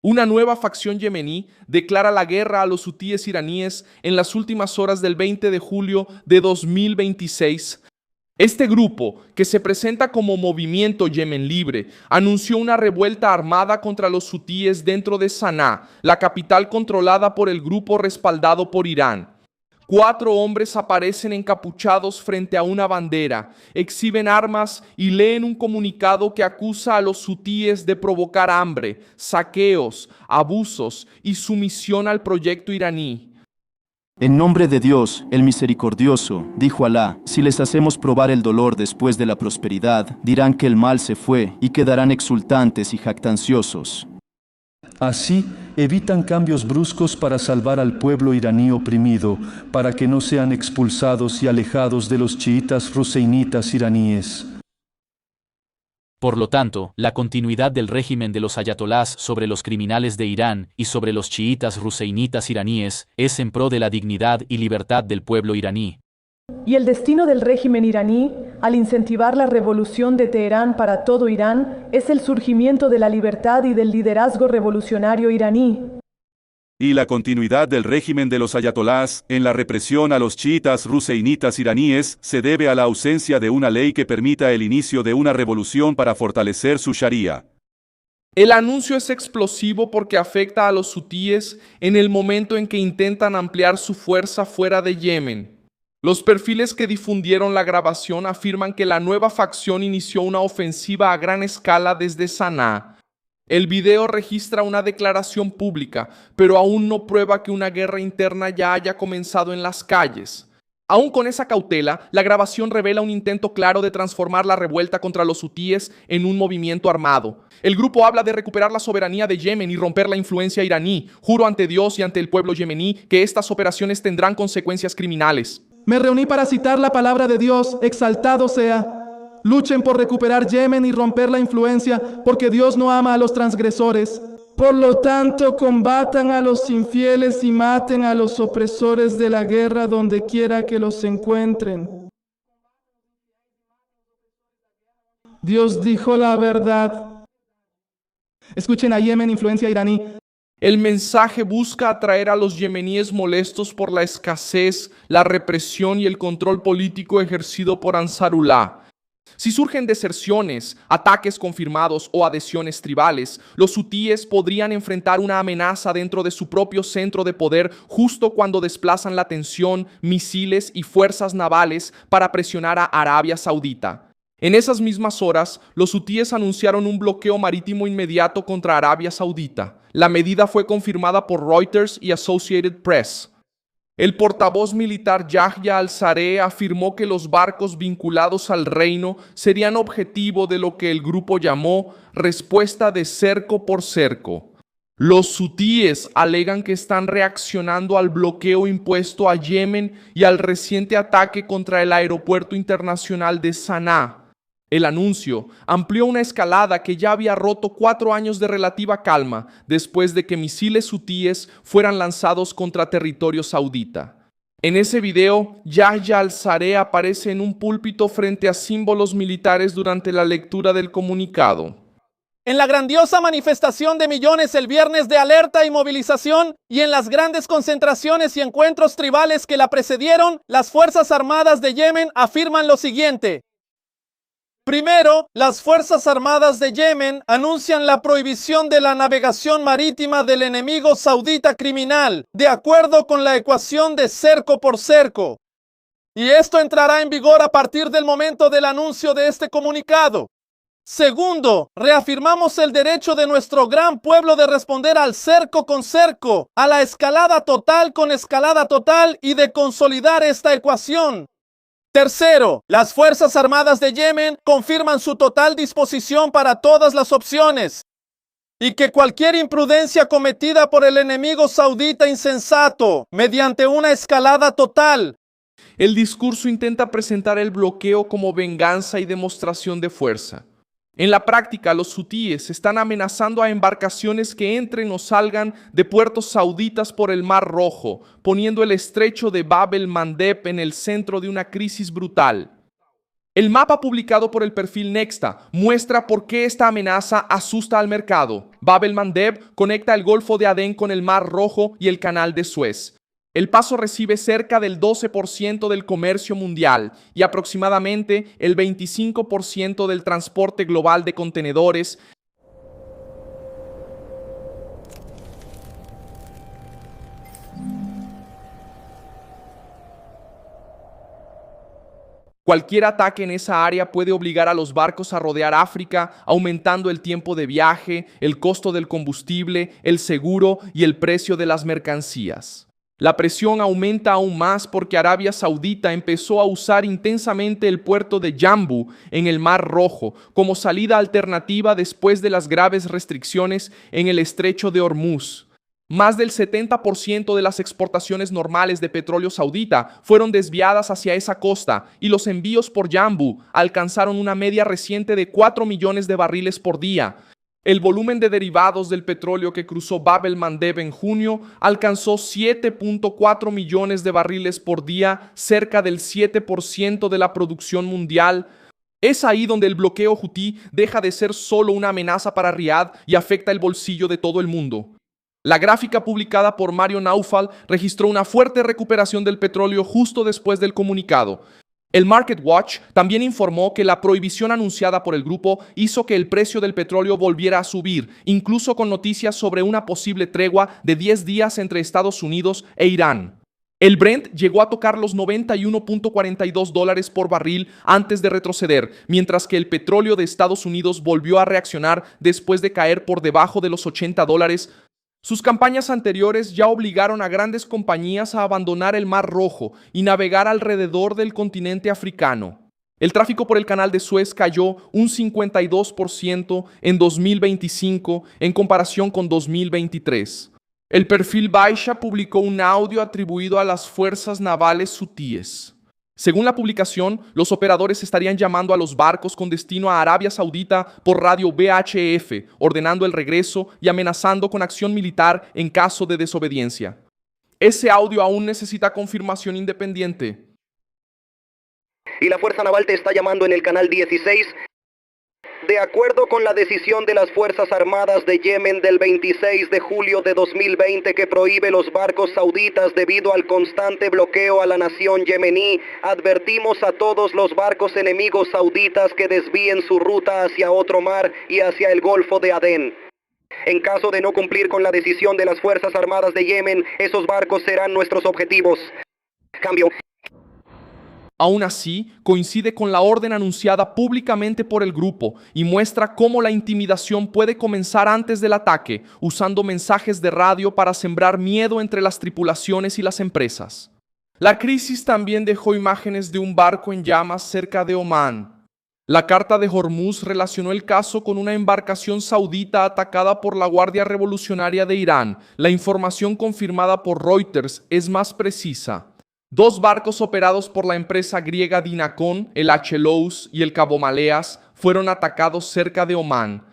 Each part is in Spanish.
Una nueva facción yemení declara la guerra a los hutíes iraníes en las últimas horas del 20 de julio de 2026. Este grupo, que se presenta como Movimiento Yemen Libre, anunció una revuelta armada contra los hutíes dentro de Saná, la capital controlada por el grupo respaldado por Irán. 4 hombres aparecen encapuchados frente a una bandera, exhiben armas y leen un comunicado que acusa a los hutíes de provocar hambre, saqueos, abusos y sumisión al proyecto iraní. En nombre de Dios, el misericordioso, dijo Alá, si les hacemos probar el dolor después de la prosperidad, dirán que el mal se fue y quedarán exultantes y jactanciosos. Así, evitan cambios bruscos para salvar al pueblo iraní oprimido, para que no sean expulsados y alejados de los chiitas ruseinitas iraníes. Por lo tanto, la continuidad del régimen de los ayatolás sobre los criminales de Irán y sobre los chiitas ruseinitas iraníes es en pro de la dignidad y libertad del pueblo iraní. Y el destino del régimen iraní, al incentivar la revolución de Teherán para todo Irán, es el surgimiento de la libertad y del liderazgo revolucionario iraní. Y la continuidad del régimen de los ayatolás en la represión a los chiitas ruseinitas iraníes se debe a la ausencia de una ley que permita el inicio de una revolución para fortalecer su sharia. El anuncio es explosivo porque afecta a los hutíes en el momento en que intentan ampliar su fuerza fuera de Yemen. Los perfiles que difundieron la grabación afirman que la nueva facción inició una ofensiva a gran escala desde Saná. El video registra una declaración pública, pero aún no prueba que una guerra interna ya haya comenzado en las calles. Aún con esa cautela, la grabación revela un intento claro de transformar la revuelta contra los hutíes en un movimiento armado. El grupo habla de recuperar la soberanía de Yemen y romper la influencia iraní. Juro ante Dios y ante el pueblo yemení que estas operaciones tendrán consecuencias criminales. Me reuní para citar la palabra de Dios, exaltado sea. Luchen por recuperar Yemen y romper la influencia, porque Dios no ama a los transgresores. Por lo tanto, combatan a los infieles y maten a los opresores de la guerra donde quiera que los encuentren. Dios dijo la verdad. Escuchen a Yemen, influencia iraní. El mensaje busca atraer a los yemeníes molestos por la escasez, la represión y el control político ejercido por Ansarullah. Si surgen deserciones, ataques confirmados o adhesiones tribales, los hutíes podrían enfrentar una amenaza dentro de su propio centro de poder justo cuando desplazan la tensión, misiles y fuerzas navales para presionar a Arabia Saudita. En esas mismas horas, los hutíes anunciaron un bloqueo marítimo inmediato contra Arabia Saudita. La medida fue confirmada por Reuters y Associated Press. El portavoz militar Yahya al-Saree afirmó que los barcos vinculados al reino serían objetivo de lo que el grupo llamó respuesta de cerco por cerco. Los hutíes alegan que están reaccionando al bloqueo impuesto a Yemen y al reciente ataque contra el aeropuerto internacional de Saná. El anuncio amplió una escalada que ya había roto 4 años de relativa calma después de que misiles hutíes fueran lanzados contra territorio saudita. En ese video, Yahya al-Saree aparece en un púlpito frente a símbolos militares durante la lectura del comunicado. En la grandiosa manifestación de millones el viernes de alerta y movilización y en las grandes concentraciones y encuentros tribales que la precedieron, las Fuerzas Armadas de Yemen afirman lo siguiente. Primero, las Fuerzas Armadas de Yemen anuncian la prohibición de la navegación marítima del enemigo saudita criminal, de acuerdo con la ecuación de cerco por cerco. Y esto entrará en vigor a partir del momento del anuncio de este comunicado. Segundo, reafirmamos el derecho de nuestro gran pueblo de responder al cerco con cerco, a la escalada total con escalada total y de consolidar esta ecuación. Tercero, las Fuerzas Armadas de Yemen confirman su total disposición para todas las opciones y que cualquier imprudencia cometida por el enemigo saudita insensato mediante una escalada total. El discurso intenta presentar el bloqueo como venganza y demostración de fuerza. En la práctica, los hutíes están amenazando a embarcaciones que entren o salgan de puertos sauditas por el Mar Rojo, poniendo el estrecho de Bab el-Mandeb en el centro de una crisis brutal. El mapa publicado por el perfil Nexta muestra por qué esta amenaza asusta al mercado. Bab el-Mandeb conecta el Golfo de Adén con el Mar Rojo y el Canal de Suez. El paso recibe cerca del 12% del comercio mundial y aproximadamente el 25% del transporte global de contenedores. Cualquier ataque en esa área puede obligar a los barcos a rodear África, aumentando el tiempo de viaje, el costo del combustible, el seguro y el precio de las mercancías. La presión aumenta aún más porque Arabia Saudita empezó a usar intensamente el puerto de Jambu en el Mar Rojo como salida alternativa después de las graves restricciones en el estrecho de Hormuz. Más del 70% de las exportaciones normales de petróleo saudita fueron desviadas hacia esa costa y los envíos por Jambu alcanzaron una media reciente de 4 millones de barriles por día. El volumen de derivados del petróleo que cruzó Bab el-Mandeb en junio alcanzó 7.4 millones de barriles por día, cerca del 7% de la producción mundial. Es ahí donde el bloqueo hutí deja de ser solo una amenaza para Riad y afecta el bolsillo de todo el mundo. La gráfica publicada por Mario Naufal registró una fuerte recuperación del petróleo justo después del comunicado. El Market Watch también informó que la prohibición anunciada por el grupo hizo que el precio del petróleo volviera a subir, incluso con noticias sobre una posible tregua de 10 días entre Estados Unidos e Irán. El Brent llegó a tocar los $91.42 por barril antes de retroceder, mientras que el petróleo de Estados Unidos volvió a reaccionar después de caer por debajo de los $80. Sus campañas anteriores ya obligaron a grandes compañías a abandonar el Mar Rojo y navegar alrededor del continente africano. El tráfico por el Canal de Suez cayó un 52% en 2025 en comparación con 2023. El perfil Baisha publicó un audio atribuido a las fuerzas navales hutíes. Según la publicación, los operadores estarían llamando a los barcos con destino a Arabia Saudita por radio VHF, ordenando el regreso y amenazando con acción militar en caso de desobediencia. Ese audio aún necesita confirmación independiente. Y la Fuerza Naval te está llamando en el canal 16. De acuerdo con la decisión de las Fuerzas Armadas de Yemen del 26 de julio de 2020 que prohíbe los barcos sauditas debido al constante bloqueo a la nación yemení, advertimos a todos los barcos enemigos sauditas que desvíen su ruta hacia otro mar y hacia el Golfo de Adén. En caso de no cumplir con la decisión de las Fuerzas Armadas de Yemen, esos barcos serán nuestros objetivos. Cambio. Aún así, coincide con la orden anunciada públicamente por el grupo y muestra cómo la intimidación puede comenzar antes del ataque, usando mensajes de radio para sembrar miedo entre las tripulaciones y las empresas. La crisis también dejó imágenes de un barco en llamas cerca de Omán. La Carta de Hormuz relacionó el caso con una embarcación saudita atacada por la Guardia Revolucionaria de Irán. La información confirmada por Reuters es más precisa. 2 barcos operados por la empresa griega Dinakon, el Achelous y el Cabo Maleas, fueron atacados cerca de Omán.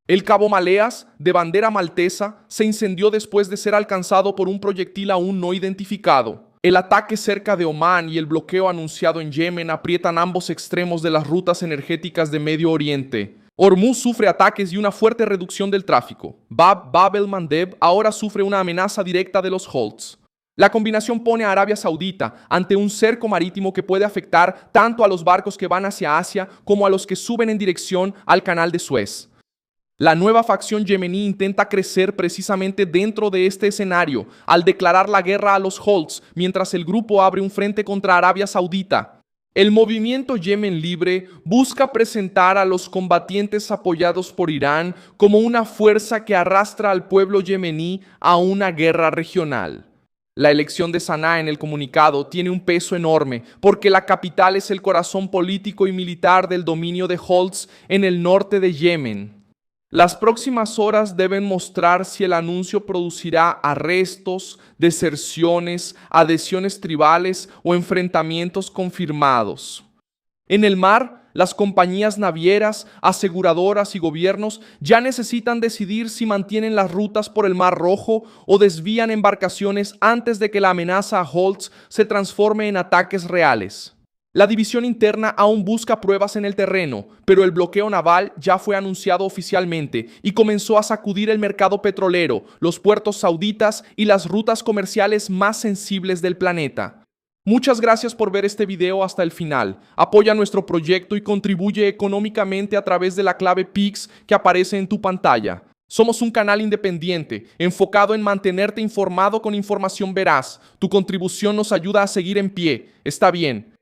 El Cabo Maleas, de bandera maltesa, se incendió después de ser alcanzado por un proyectil aún no identificado. El ataque cerca de Omán y el bloqueo anunciado en Yemen aprietan ambos extremos de las rutas energéticas de Medio Oriente. Hormuz sufre ataques y una fuerte reducción del tráfico. Bab el-Mandeb ahora sufre una amenaza directa de los Houthis. La combinación pone a Arabia Saudita ante un cerco marítimo que puede afectar tanto a los barcos que van hacia Asia como a los que suben en dirección al Canal de Suez. La nueva facción yemení intenta crecer precisamente dentro de este escenario al declarar la guerra a los Houthis mientras el grupo abre un frente contra Arabia Saudita. El movimiento Yemen Libre busca presentar a los combatientes apoyados por Irán como una fuerza que arrastra al pueblo yemení a una guerra regional. La elección de Saná en el comunicado tiene un peso enorme porque la capital es el corazón político y militar del dominio de Houthis en el norte de Yemen. Las próximas horas deben mostrar si el anuncio producirá arrestos, deserciones, adhesiones tribales o enfrentamientos confirmados. En el mar, las compañías navieras, aseguradoras y gobiernos ya necesitan decidir si mantienen las rutas por el Mar Rojo o desvían embarcaciones antes de que la amenaza a Houthis se transforme en ataques reales. La división interna aún busca pruebas en el terreno, pero el bloqueo naval ya fue anunciado oficialmente y comenzó a sacudir el mercado petrolero, los puertos sauditas y las rutas comerciales más sensibles del planeta. Muchas gracias por ver este video hasta el final. Apoya nuestro proyecto y contribuye económicamente a través de la clave PIX que aparece en tu pantalla. Somos un canal independiente, enfocado en mantenerte informado con información veraz. Tu contribución nos ayuda a seguir en pie. Está bien.